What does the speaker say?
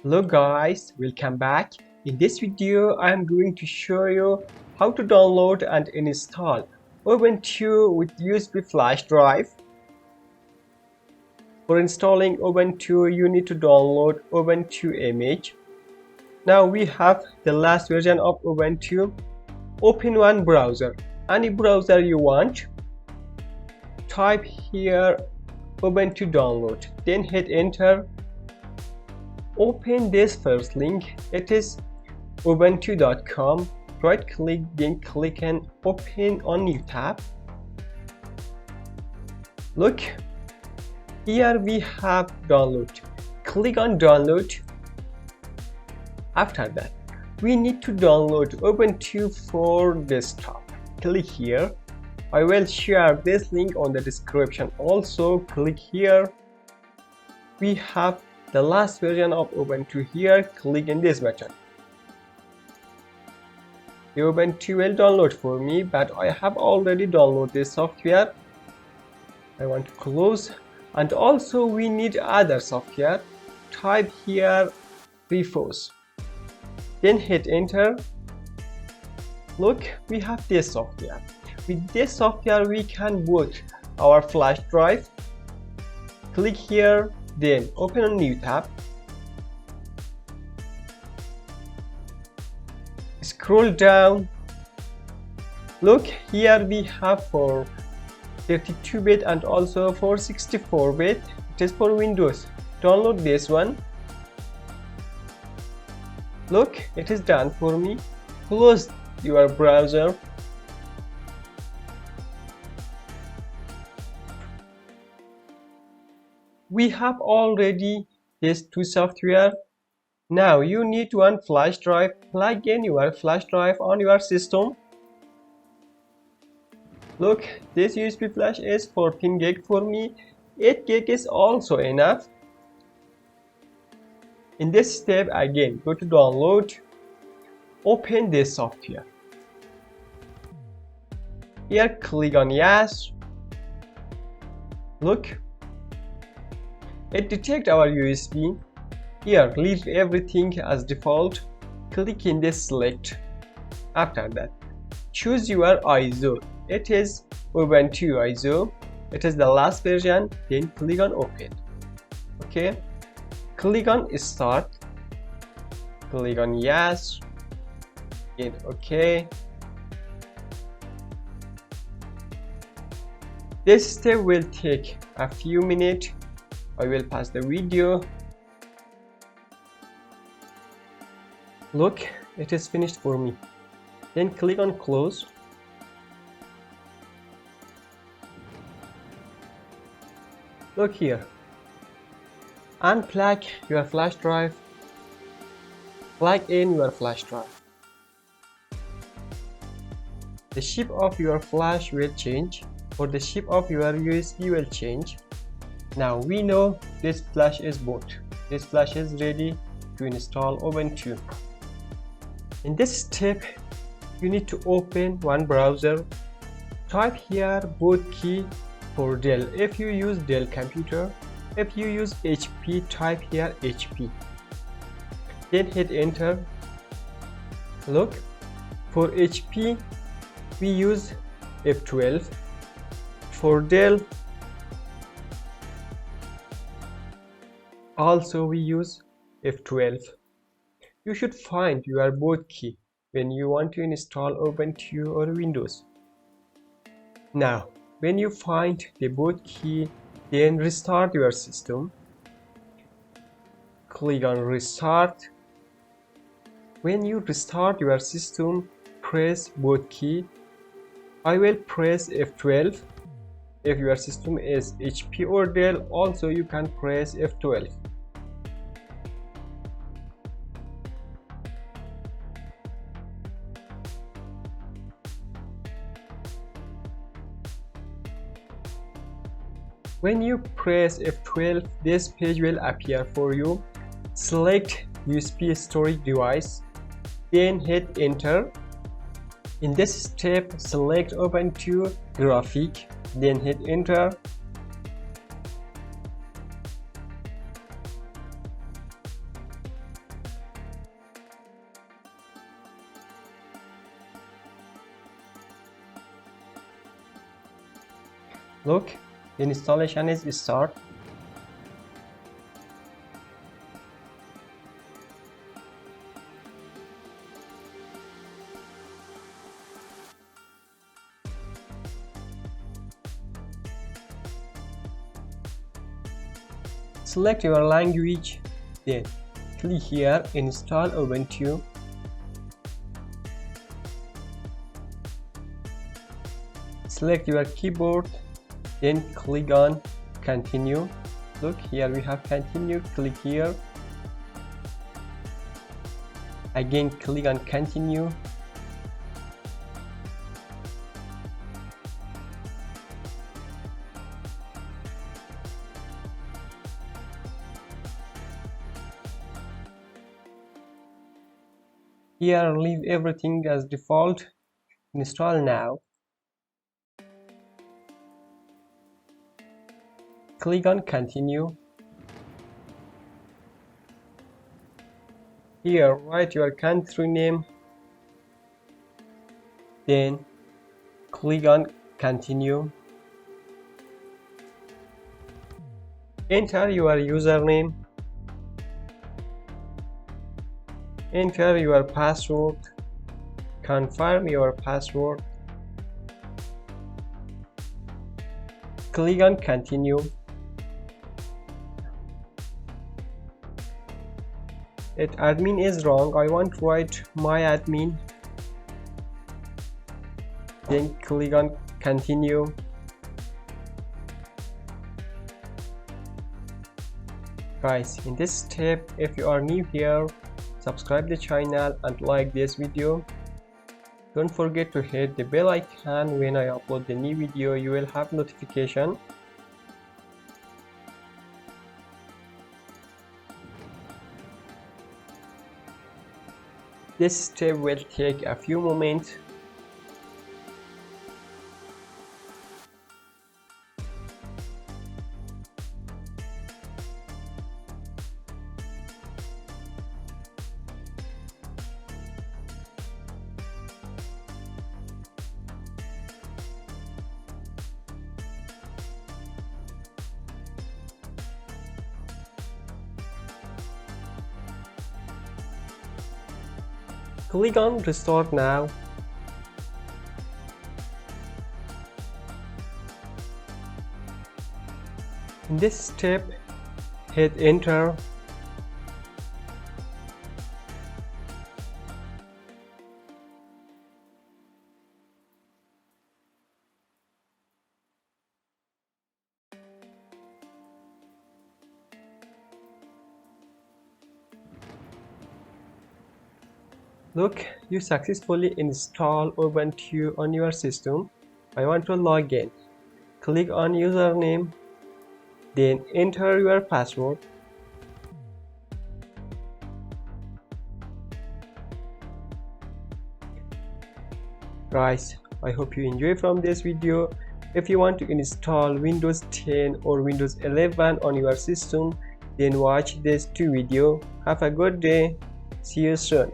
Hello guys, welcome back. In this video I am going to show you how to download and install Ubuntu with USB flash drive. For installing Ubuntu you need to download Ubuntu image. Now we have the last version of Ubuntu. Open one browser, any browser you want. Type here Ubuntu download, then hit enter. Open this first link, it is ubuntu.com. Right click, then click and open on new tab. Look, here we have download. Click on download. After that we need to download Ubuntu for desktop. Click here. I will share this link on the description. Also click here. We have the last version of Ubuntu here. Click in this button. The Ubuntu will download for me, but I have already downloaded this software. I want to close, and also we need other software. Type here repos, then hit enter. Look, we have this software. With this software we can boot our flash drive. Click here, then open a new tab. Scroll down. Look, here we have for 32-bit and also for 64-bit. It is for Windows. Download this one. Look, it is done for me. Close your browser. We have already these two software. Now you need one flash drive. Plug in your flash drive on your system. Look, this USB flash is 14 gig for me. 8 gig is also enough. In this step again, go to download. Open this software. Here click on yes. Look, it detects our USB. Here leave everything as default. Click in this select. After that choose your ISO. It is Ubuntu ISO. It is the last version. Then click on open. Okay, click on start. Click on yes. Then okay. This step will take a few minutes. I will pause the video. Look, it is finished for me. Then click on close. Look here. Unplug your flash drive. Plug in your flash drive. The shape of your flash will change, or the shape of your USB will change. Now we know this flash is boot. This flash is ready to install Ubuntu. In this step, you need to open one browser. Type here boot key for Dell if you use Dell computer. If you use HP, type here HP. Then hit enter. Look, for HP we use F12. For Dell also we use F12. You should find your boot key when you want to install Ubuntu or Windows. Now, when you find the boot key, then restart your system. Click on restart. When you restart your system, press boot key. I will press F12. If your system is HP or Dell, also you can press F12. When you press F12, this page will appear for you. Select USB storage device, then hit enter. In this step, select Ubuntu graphic, then hit enter. Look, the installation is start. Select your language, then click here Install Ubuntu. Select your keyboard, then click on Continue. Look, here we have Continue. Click here. Again, click on Continue. Here, leave everything as default. Install now. Click on Continue. Here, write your country name. Then, click on Continue. Enter your username. Enter your password. Confirm your password. Click on Continue. That admin is wrong. I want to write my admin. Then click on Continue. Guys, in this step, if you are new here, subscribe the channel and like this video. Don't forget to hit the bell icon. When I upload the new video, you will have notification. This step will take a few moments. Click on Restart now. In this step, hit Enter. Look, you successfully install Ubuntu on your system. I want to log in. Click on username, then enter your password. Guys, I hope you enjoy from this video. If you want to install Windows 10 or Windows 11 on your system, then watch these two videos. Have a good day. See you soon.